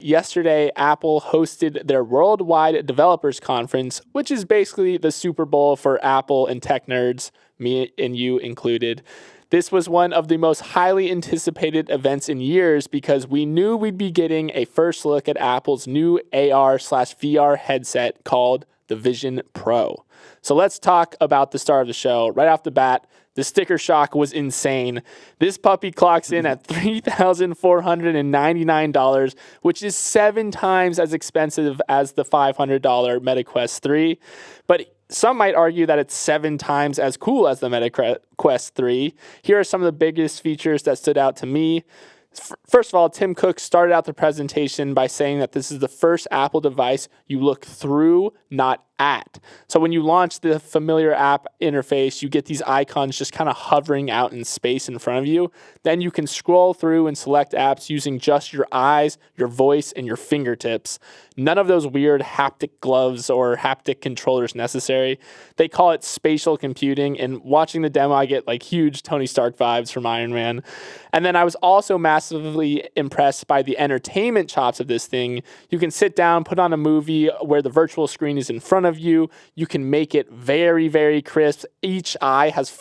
Yesterday, Apple hosted their Worldwide Developers Conference, which is basically the Super Bowl for Apple and tech nerds, me and you included. This was one of the most highly anticipated events in years because we knew we'd be getting a first look at Apple's new AR/VR headset called the Vision Pro. So let's talk about the start of the show. Right off the bat, the sticker shock was insane. This puppy clocks in at $3,499, which is 7 times as expensive as the $500 Meta Quest 3. But some might argue that it's 7 times as cool as the Meta Quest 3. Here are some of the biggest features that stood out to me. First of all, Tim Cook started out the presentation by saying that this is the first Apple device you look through, not at. So when you launch the familiar app interface, you get these icons just kind of hovering out in space in front of you. Then you can scroll through and select apps using just your eyes, your voice, and your fingertips. None of those weird haptic gloves or haptic controllers necessary. They call it spatial computing, and watching the demo, I get like huge Tony Stark vibes from Iron Man. And then I was also massively impressed by the entertainment chops of this thing. You can sit down, put on a movie where the virtual screen is in front of you. You can make it very, very crisp. Each eye has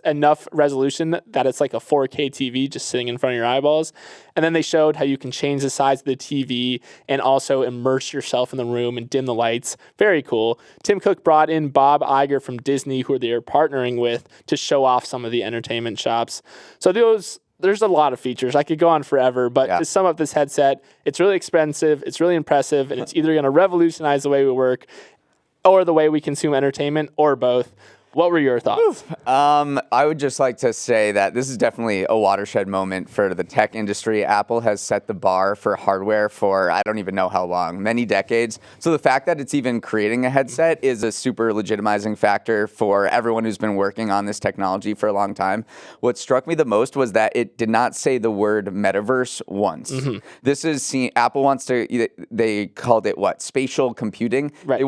enough resolution that it's like a 4K TV just sitting in front of your eyeballs. And then they showed how you can change the size of the TV and also immerse yourself in the room and dim the lights. Very cool. Tim Cook brought in Bob Iger from Disney, who they are partnering with, to show off some of the entertainment shops. So there's a lot of features. I could go on forever, but to sum up this headset, it's really expensive, it's really impressive, and it's either going to revolutionize the way we work or the way we consume entertainment, or both. What were your thoughts? I would just like to say that this is definitely a watershed moment for the tech industry. Apple has set the bar for hardware for I don't even know how long, many decades. So the fact that it's even creating a headset is a super legitimizing factor for everyone who's been working on this technology for a long time. What struck me the most was that it did not say the word metaverse once. This is Apple wants to, they called it what? Spatial computing. Right.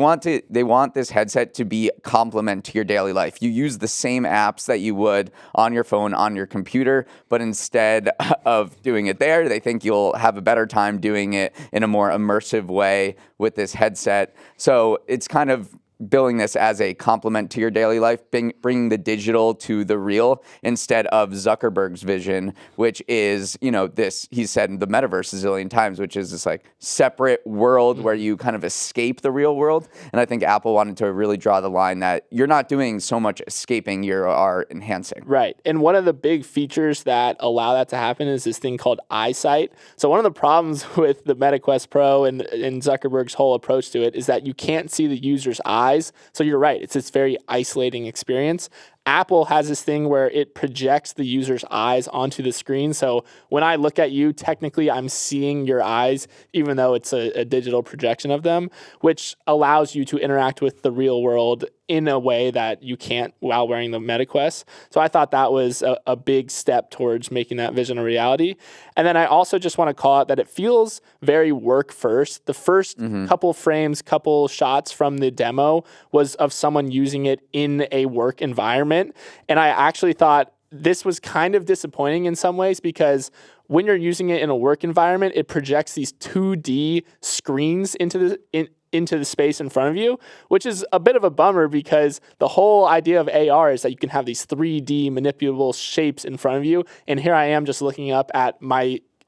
They want this headset to be a complement to your daily life. You use the same apps that you would on your phone, on your computer, but instead of doing it there, they think you'll have a better time doing it in a more immersive way with this headset. So it's kind of billing this as a complement to your daily life, bringing the digital to the real instead of Zuckerberg's vision, which is, this, he said the metaverse a zillion times, which is this like separate world where you kind of escape the real world. And I think Apple wanted to really draw the line that you're not doing so much escaping, you are enhancing. Right. And one of the big features that allow that to happen is this thing called eyesight. So one of the problems with the Meta Quest Pro and Zuckerberg's whole approach to it is that you can't see the user's eyes. So you're right. It's this very isolating experience. Apple has this thing where it projects the user's eyes onto the screen. So when I look at you, technically I'm seeing your eyes, even though it's a digital projection of them, which allows you to interact with the real world in a way that you can't while wearing the Meta Quest. So I thought that was a big step towards making that vision a reality. And then I also just want to call out that it feels very work first. The first couple shots from the demo was of someone using it in a work environment. And I actually thought this was kind of disappointing in some ways because when you're using it in a work environment, it projects these 2D screens into the space in front of you, which is a bit of a bummer because the whole idea of AR is that you can have these 3D manipulable shapes in front of you. And here I am just looking up at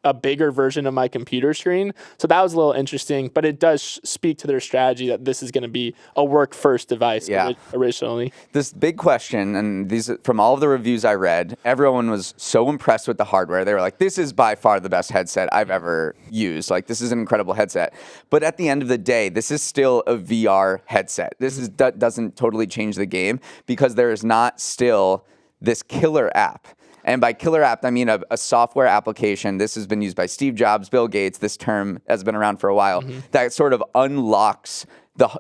a bigger version of my computer screen. So that was a little interesting, but it does speak to their strategy that this is going to be a work-first device originally. This big question, and these from all of the reviews I read, everyone was so impressed with the hardware. They were like, this is by far the best headset I've ever used. Like, this is an incredible headset. But at the end of the day, this is still a VR headset. This doesn't totally change the game because there is not still this killer app. And by killer app, I mean a software application. This has been used by Steve Jobs, Bill Gates. This term has been around for a while. That sort of unlocks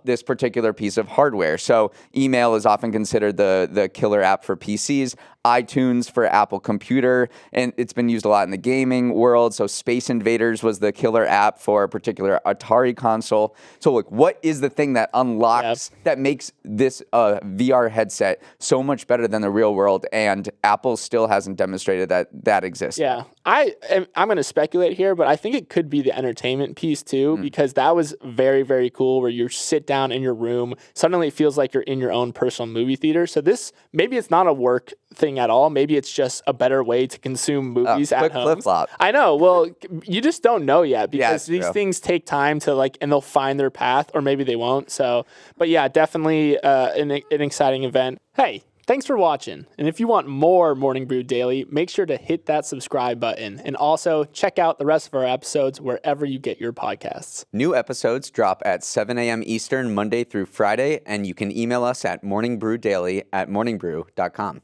this particular piece of hardware. So email is often considered the killer app for PCs. iTunes for Apple Computer, and it's been used a lot in the gaming world. So Space Invaders was the killer app for a particular Atari console. So like, what is the thing that unlocks, that makes this VR headset so much better than the real world? And Apple still hasn't demonstrated that exists. Yeah, I'm going to speculate here, but I think it could be the entertainment piece too, because that was very, very cool where you sit down in your room. Suddenly it feels like you're in your own personal movie theater. So this, maybe it's not a work thing at all. Maybe it's just a better way to consume movies at home. Flip-flop. I know. Well, you just don't know yet because these true. things take time to and they'll find their path, or maybe they won't. So, but yeah, definitely an exciting event. Hey, thanks for watching. And if you want more Morning Brew Daily, make sure to hit that subscribe button. And also check out the rest of our episodes wherever you get your podcasts. New episodes drop at 7 a.m. Eastern, Monday through Friday, and you can email us at morningbrewdaily@morningbrew.com.